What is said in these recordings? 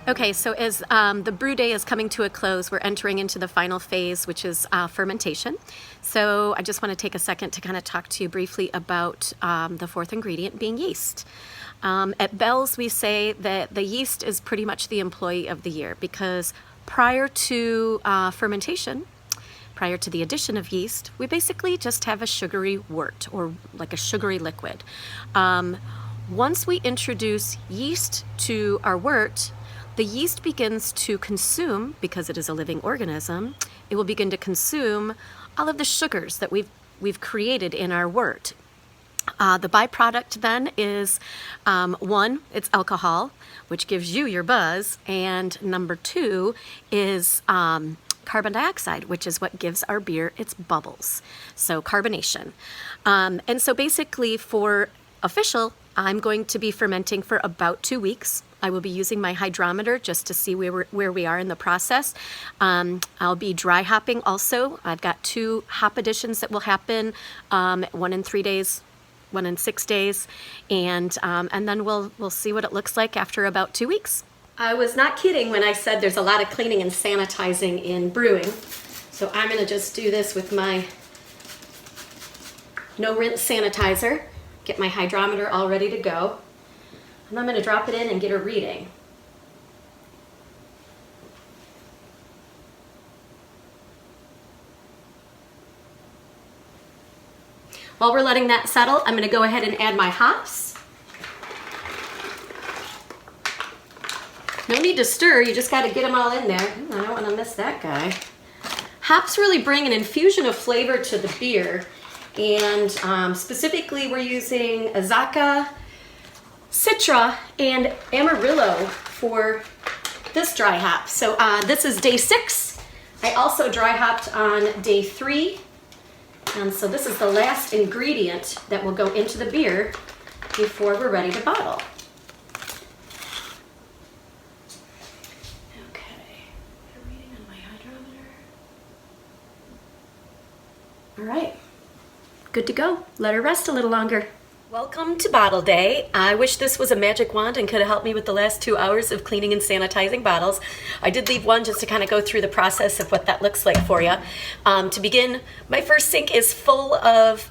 Okay, so as the brew day is coming to a close, we're entering into the final phase, which is fermentation. So I just want to take a second to kind of talk to you briefly about the fourth ingredient being yeast. At Bell's, we say that the yeast is pretty much the employee of the year because prior to fermentation, prior to the addition of yeast, we basically just have a sugary wort or like a sugary liquid. Once we introduce yeast to our wort, the yeast begins to consume, because it is a living organism, it will begin to consume all of the sugars that we've created in our wort. The byproduct then is, one, it's alcohol, which gives you your buzz, and number two is carbon dioxide, which is what gives our beer its bubbles, so carbonation. And so basically for official, I'm going to be fermenting for about 2 weeks. I will be using my hydrometer just to see where we are in the process. I'll be dry hopping also. I've got 2 hop additions that will happen, one in 3 days, one in 6 days, and then we'll see what it looks like after about 2 weeks. I was not kidding when I said there's a lot of cleaning and sanitizing in brewing. So I'm gonna just do this with my no rinse sanitizer, get my hydrometer all ready to go. And I'm going to drop it in and get a reading. While we're letting that settle, I'm going to go ahead and add my hops. No need to stir, you just got to get them all in there. I don't want to miss that guy. Hops really bring an infusion of flavor to the beer, and specifically we're using Azacca, Citra, and Amarillo for this dry hop. So this is day 6. I also dry hopped on day 3. And so this is the last ingredient that will go into the beer before we're ready to bottle. Okay, a reading on my hydrometer. All right, good to go. Let her rest a little longer. Welcome to Bottle Day. I wish this was a magic wand and could have helped me with the last 2 hours of cleaning and sanitizing bottles. I did leave one just to kind of go through the process of what that looks like for you. To begin, my first sink is full of,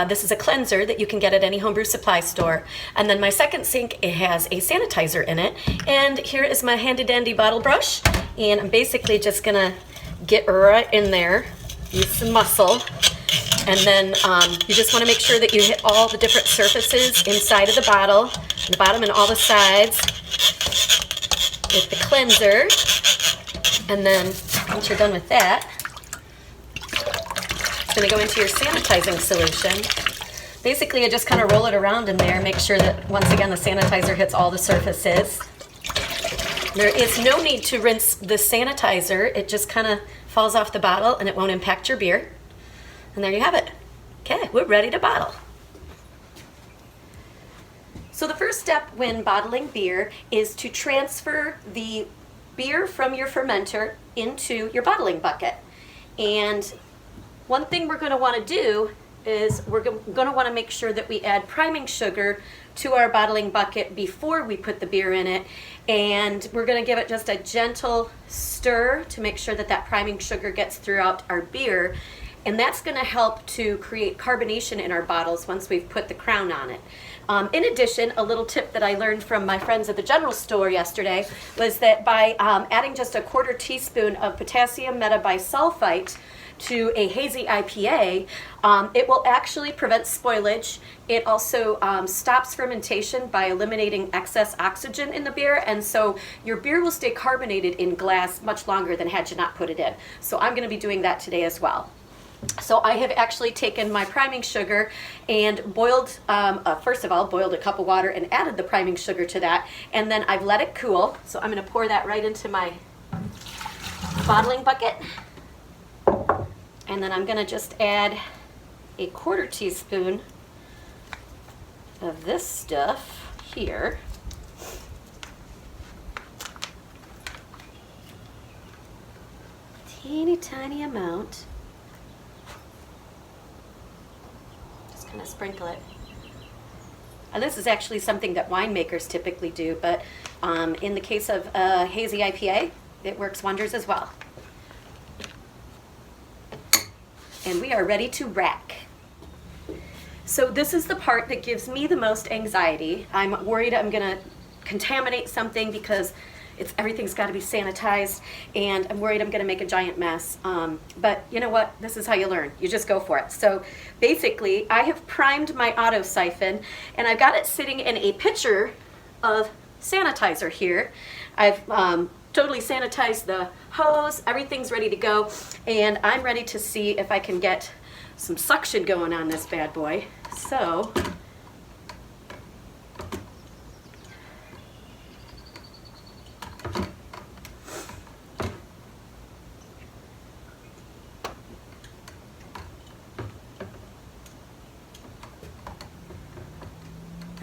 this is a cleanser that you can get at any homebrew supply store. And then my second sink, it has a sanitizer in it. And here is my handy dandy bottle brush. And I'm basically just gonna get right in there, use some muscle. And then you just want to make sure that you hit all the different surfaces inside of the bottle, the bottom and all the sides with the cleanser. And then once you're done with that, it's going to go into your sanitizing solution. Basically, you just kind of roll it around in there, make sure that once again the sanitizer hits all the surfaces. There is no need to rinse the sanitizer. It just kind of falls off the bottle and it won't impact your beer. And there you have it. Okay, we're ready to bottle. So the first step when bottling beer is to transfer the beer from your fermenter into your bottling bucket. And one thing we're going to want to do is we're going to want to make sure that we add priming sugar to our bottling bucket before we put the beer in it. And we're going to give it just a gentle stir to make sure that that priming sugar gets throughout our beer. And that's going to help to create carbonation in our bottles once we've put the crown on it. In addition, a little tip that I learned from my friends at the general store yesterday was that by adding just a 1/4 teaspoon of potassium metabisulfite to a hazy IPA, it will actually prevent spoilage. It also stops fermentation by eliminating excess oxygen in the beer, and so your beer will stay carbonated in glass much longer than had you not put it in. So I'm going to be doing that today as well. So I have actually taken my priming sugar and boiled, first of all, boiled a cup of water and added the priming sugar to that, and then I've let it cool. So I'm going to pour that right into my bottling bucket, and then I'm going to just add a 1/4 teaspoon of this stuff here. Teeny tiny amount. Kind of sprinkle it. This is actually something that winemakers typically do, but in the case of a hazy IPA, it works wonders as well. And we are ready to rack. So this is the part that gives me the most anxiety. I'm worried I'm gonna contaminate something because everything's got to be sanitized, and I'm worried I'm going to make a giant mess. But you know what? This is how you learn. You just go for it. So basically, I have primed my auto siphon, and I've got it sitting in a pitcher of sanitizer here. I've totally sanitized the hose. Everything's ready to go, and I'm ready to see if I can get some suction going on this bad boy. So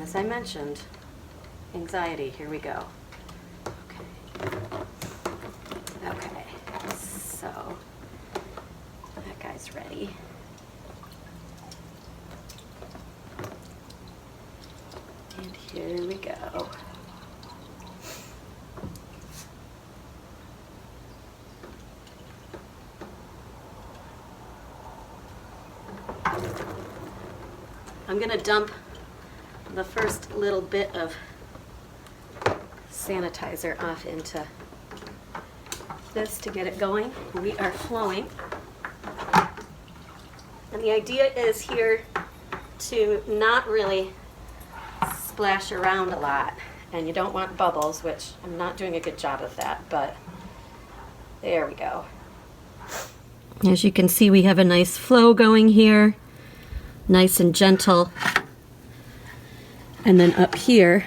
as I mentioned, anxiety, here we go. Okay, so that guy's ready. And here we go. I'm gonna dump the first little bit of sanitizer off into this to get it going. We are flowing. And the idea is here to not really splash around a lot. And you don't want bubbles, which I'm not doing a good job of that, but there we go. As you can see, we have a nice flow going here, nice and gentle. And then up here,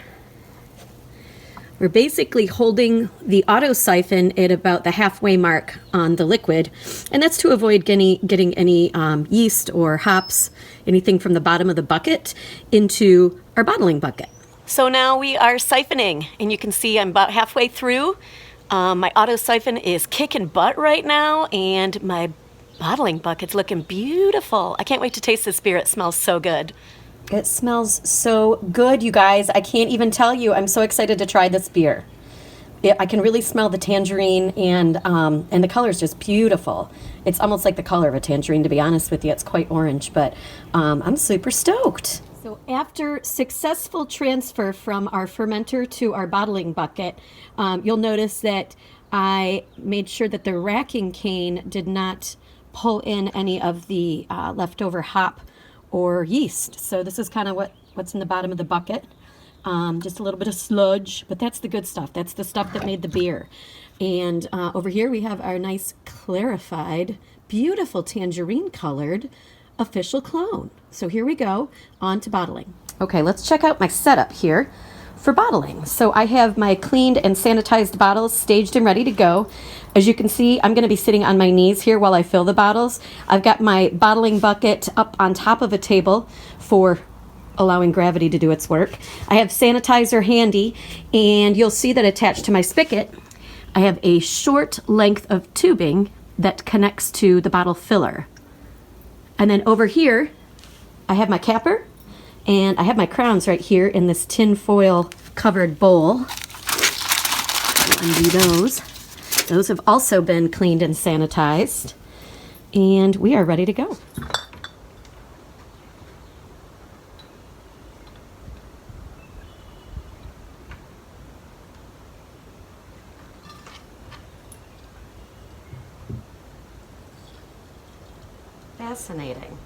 we're basically holding the auto siphon at about the halfway mark on the liquid. And that's to avoid getting any yeast or hops, anything from the bottom of the bucket into our bottling bucket. So now we are siphoning, and you can see I'm about halfway through. My auto siphon is kicking butt right now, and my bottling bucket's looking beautiful. I can't wait to taste this beer. It smells so good. It smells so good, you guys. I can't even tell you. I'm so excited to try this beer. I can really smell the tangerine, and the color is just beautiful. It's almost like the color of a tangerine, to be honest with you. It's quite orange, but I'm super stoked. So after successful transfer from our fermenter to our bottling bucket, you'll notice that I made sure that the racking cane did not pull in any of the leftover hop or yeast. So this is kind of what's in the bottom of the bucket. Just a little bit of sludge, but that's the good stuff. That's the stuff that made the beer. And over here we have our nice clarified, beautiful tangerine colored official clone. So here we go, on to bottling. Okay, let's check out my setup here for bottling. So I have my cleaned and sanitized bottles staged and ready to go. As you can see, I'm going to be sitting on my knees here while I fill the bottles. I've got my bottling bucket up on top of a table for allowing gravity to do its work. I have sanitizer handy, and you'll see that attached to my spigot, I have a short length of tubing that connects to the bottle filler. And then over here, I have my capper, and I have my crowns right here in this tin foil covered bowl. Undo those. Those have also been cleaned and sanitized, and we are ready to go. Fascinating.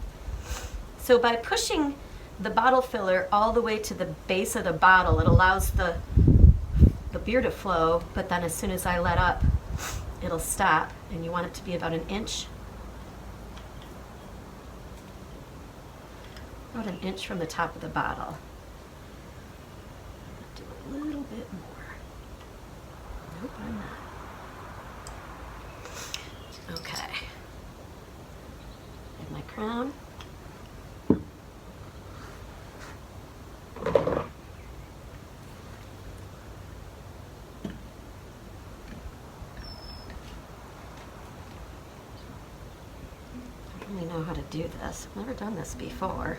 So by pushing the bottle filler all the way to the base of the bottle, it allows the beer to flow, but then as soon as I let up, it'll stop, and you want it to be about an inch. About an inch from the top of the bottle. Do a little bit more. Nope, I'm not. Okay. Have my crown. Know how to do this. I've never done this before.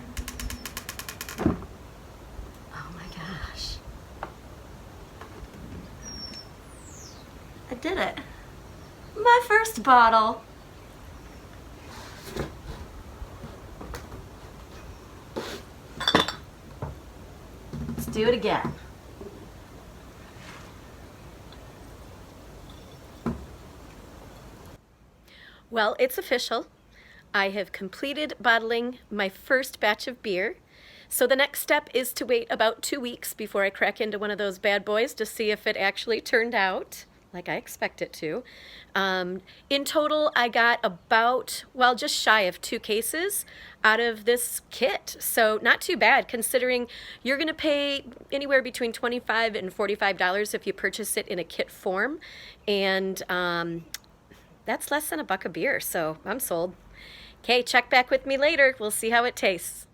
I did it. My first bottle. Let's do it again. Well, it's official. I have completed bottling my first batch of beer. So the next step is to wait about 2 weeks before I crack into one of those bad boys to see if it actually turned out like I expect it to. In total, I got about, well, just shy of 2 cases out of this kit. So not too bad, considering you're gonna pay anywhere between $25 and $45 if you purchase it in a kit form. And that's less than $1 a beer, so I'm sold. Okay, check back with me later. We'll see how it tastes.